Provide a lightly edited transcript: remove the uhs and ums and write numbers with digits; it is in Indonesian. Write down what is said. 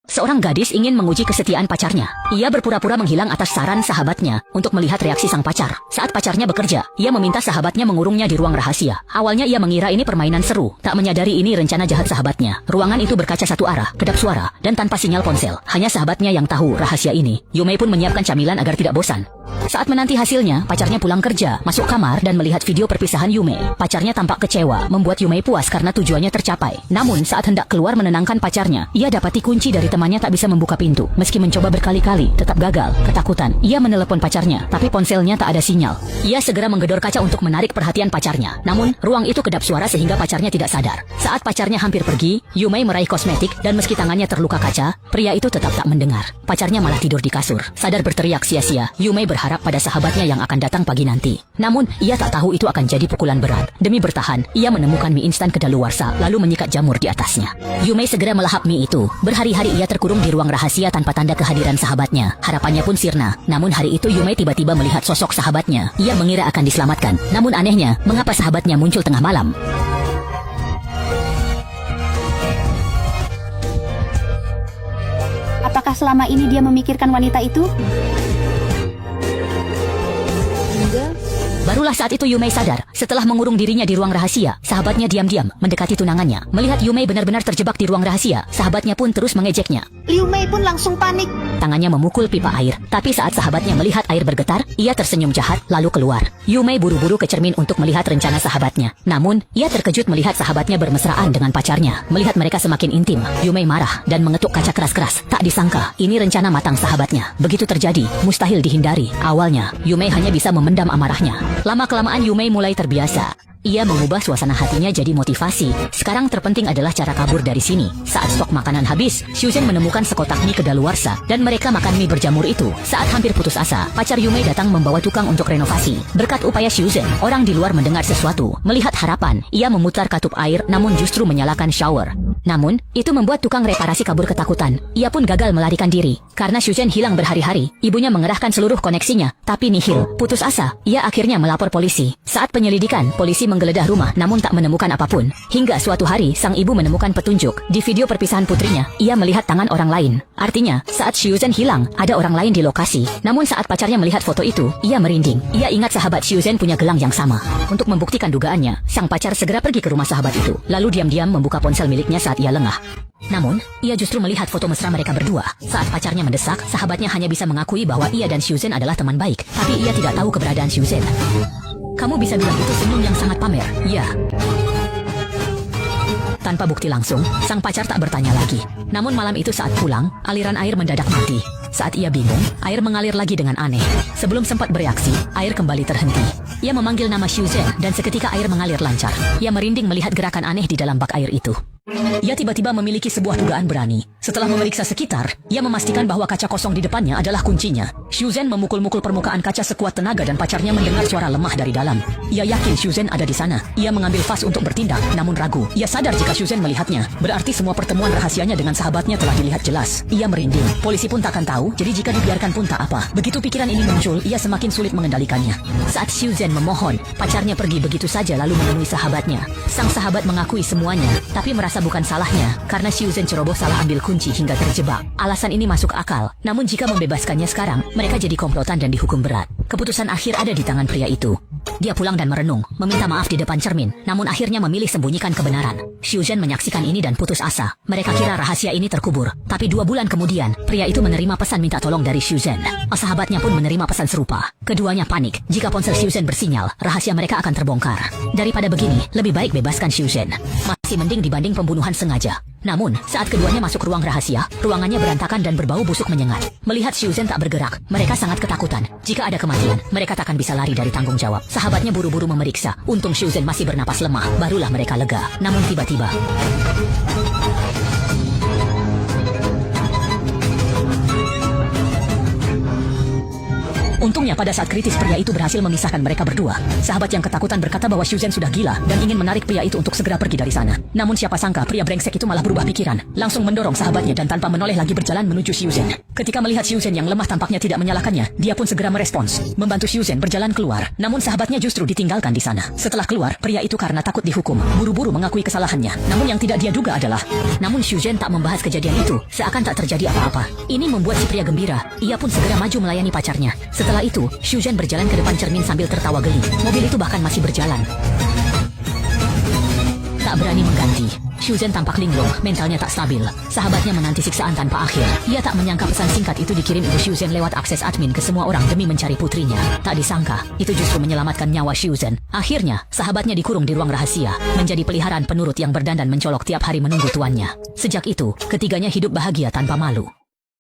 Seorang gadis ingin menguji kesetiaan pacarnya. Ia berpura-pura menghilang atas saran sahabatnya untuk melihat reaksi sang pacar. Saat pacarnya bekerja, ia meminta sahabatnya mengurungnya di ruang rahasia. Awalnya ia mengira ini permainan seru, tak menyadari ini rencana jahat sahabatnya. Ruangan itu berkaca satu arah, kedap suara, dan tanpa sinyal ponsel. Hanya sahabatnya yang tahu rahasia ini. Yumei pun menyiapkan camilan agar tidak bosan. Saat menanti hasilnya, pacarnya pulang kerja, masuk kamar dan melihat video perpisahan Yumei. Pacarnya tampak kecewa, membuat Yumei puas karena tujuannya tercapai. Namun saat hendak keluar menenangkan pacarnya, ia dapati kunci dari temannya tak bisa membuka pintu. Meski mencoba berkali-kali, tetap gagal. Ketakutan, ia menelepon pacarnya, tapi ponselnya tak ada sinyal. Ia segera menggedor kaca untuk menarik perhatian pacarnya. Namun, ruang itu kedap suara sehingga pacarnya tidak sadar. Saat pacarnya hampir pergi, Yumei meraih kosmetik dan meski tangannya terluka kaca, pria itu tetap tak mendengar. Pacarnya malah tidur di kasur. Sadar berteriak sia-sia, Yumei berharap pada sahabatnya yang akan datang pagi nanti. Namun, ia tak tahu itu akan jadi pukulan berat. Demi bertahan, ia menemukan mie instan kedaluarsa, lalu menyikat jamur di atasnya. Yumei segera melahap mie itu. Berhari-hari ia terkurung di ruang rahasia tanpa tanda kehadiran sahabatnya. Harapannya pun sirna. Namun hari itu Yumei tiba-tiba melihat sosok sahabatnya. Ia mengira akan diselamatkan. Namun anehnya, mengapa sahabatnya muncul tengah malam? Apakah selama ini dia memikirkan wanita itu? Barulah saat itu Yumei sadar. Setelah mengurung dirinya di ruang rahasia, sahabatnya diam-diam mendekati tunangannya. Melihat Yumei benar-benar terjebak di ruang rahasia, sahabatnya pun terus mengejeknya. Liu Mei pun langsung panik. Tangannya memukul pipa air, tapi saat sahabatnya melihat air bergetar, ia tersenyum jahat lalu keluar. Yumei buru-buru ke cermin untuk melihat rencana sahabatnya. Namun, ia terkejut melihat sahabatnya bermesraan dengan pacarnya. Melihat mereka semakin intim, Yumei marah dan mengetuk kaca keras-keras. Tak disangka, ini rencana matang sahabatnya. Begitu terjadi, mustahil dihindari. Awalnya, Yumei hanya bisa memendam amarahnya. Lama-kelamaan Yumei mulai terbiasa. Ia mengubah suasana hatinya jadi motivasi. Sekarang terpenting adalah cara kabur dari sini. Saat stok makanan habis, Shuzhen menemukan sekotak mie kedaluarsa dan mereka makan mie berjamur itu. Saat hampir putus asa, pacar Yumei datang membawa tukang untuk renovasi. Berkat upaya Shuzhen, orang di luar mendengar sesuatu. Melihat harapan, ia memutar katup air namun justru menyalakan shower. Namun, itu membuat tukang reparasi kabur ketakutan. Ia pun gagal melarikan diri. Karena Shuzhen hilang berhari-hari, ibunya mengerahkan seluruh koneksinya, tapi nihil. Putus asa, ia akhirnya melapor polisi. Saat penyelidikan, polisi menggeledah rumah namun tak menemukan apapun. Hingga suatu hari, sang ibu menemukan petunjuk. Di video perpisahan putrinya, ia melihat tangan orang lain. Artinya, saat Shuzhen hilang, ada orang lain di lokasi. Namun saat pacarnya melihat foto itu, ia merinding. Ia ingat sahabat Shuzhen punya gelang yang sama. Untuk membuktikan dugaannya, sang pacar segera pergi ke rumah sahabat itu. Lalu diam-diam membuka ponsel miliknya saat ia lengah. Namun, ia justru melihat foto mesra mereka berdua. Saat pacarnya mendesak, sahabatnya hanya bisa mengakui bahwa ia dan Shuzhen adalah teman baik. Tapi ia tidak tahu keberadaan Shuzhen. Kamu bisa bilang itu senyum yang sangat pamer, ya. Tanpa bukti langsung, sang pacar tak bertanya lagi. Namun malam itu saat pulang, aliran air mendadak mati. Saat ia bingung, air mengalir lagi dengan aneh. Sebelum sempat bereaksi, air kembali terhenti. Ia memanggil nama Shuzhen dan seketika air mengalir lancar. Ia merinding melihat gerakan aneh di dalam bak air itu. Ia tiba-tiba memiliki sebuah dugaan berani. Setelah memeriksa sekitar, ia memastikan bahwa kaca kosong di depannya adalah kuncinya. Shuzhen memukul-mukul permukaan kaca sekuat tenaga dan pacarnya mendengar suara lemah dari dalam. Ia yakin Shuzhen ada di sana. Ia mengambil vas untuk bertindak, namun ragu. Ia sadar jika Shuzhen melihatnya, berarti semua pertemuan rahasianya dengan sahabatnya telah dilihat jelas. Ia merinding. Polisi pun takkan tahu, jadi jika dibiarkan pun tak apa. Begitu pikiran ini muncul, ia semakin sulit mengendalikannya. Saat Shuzhen memohon, pacarnya pergi begitu saja lalu menemui sahabatnya. Sang sahabat mengakui semuanya, tapi merasa bukan salahnya, karena Shuzhen ceroboh salah ambil kunci hingga terjebak. Alasan ini masuk akal, namun jika membebaskannya sekarang, mereka jadi komplotan dan dihukum berat. Keputusan akhir ada di tangan pria itu. Dia pulang dan merenung, meminta maaf di depan cermin, namun akhirnya memilih sembunyikan kebenaran. Shuzhen menyaksikan ini dan putus asa. Mereka kira rahasia ini terkubur, tapi 2 bulan kemudian, pria itu menerima pesan minta tolong dari Shuzhen. Sahabatnya pun menerima pesan serupa. Keduanya panik, jika ponsel Shuzhen bersinyal, rahasia mereka akan terbongkar. Daripada begini, lebih baik bebaskan Shuzhen. Masih mending dibanding pembunuhan sengaja. Namun, saat keduanya masuk ruang rahasia, ruangannya berantakan dan berbau busuk menyengat. Melihat Shuzhen tak bergerak, mereka sangat ketakutan. Jika ada kematian, mereka takkan bisa lari dari tanggung jawab. Sahabatnya buru-buru memeriksa. Untung Shuzhen masih bernapas lemah, barulah mereka lega. Namun tiba-tiba, untung Untungnya pada saat kritis pria itu berhasil memisahkan mereka berdua. Sahabat yang ketakutan berkata bahwa Shuzhen sudah gila dan ingin menarik pria itu untuk segera pergi dari sana. Namun siapa sangka pria brengsek itu malah berubah pikiran, langsung mendorong sahabatnya dan tanpa menoleh lagi berjalan menuju Shuzhen. Ketika melihat Shuzhen yang lemah tampaknya tidak menyalahkannya, dia pun segera merespons, membantu Shuzhen berjalan keluar. Namun sahabatnya justru ditinggalkan di sana. Setelah keluar, pria itu karena takut dihukum, buru-buru mengakui kesalahannya. Namun yang tidak dia duga adalah, namun Shuzhen tak membahas kejadian itu, seakan tak terjadi apa-apa. Ini membuat si pria gembira. Ia pun segera maju melayani pacarnya. Setelah itu, Shuzhen berjalan ke depan cermin sambil tertawa geli. Mobil itu bahkan masih berjalan. Tak berani mengganti. Shuzhen tampak linglung, mentalnya tak stabil. Sahabatnya menanti siksaan tanpa akhir. Ia tak menyangka pesan singkat itu dikirim ibu Shuzhen lewat akses admin ke semua orang demi mencari putrinya. Tak disangka, itu justru menyelamatkan nyawa Shuzhen. Akhirnya, sahabatnya dikurung di ruang rahasia, menjadi peliharaan penurut yang berdandan mencolok tiap hari menunggu tuannya. Sejak itu, ketiganya hidup bahagia tanpa malu.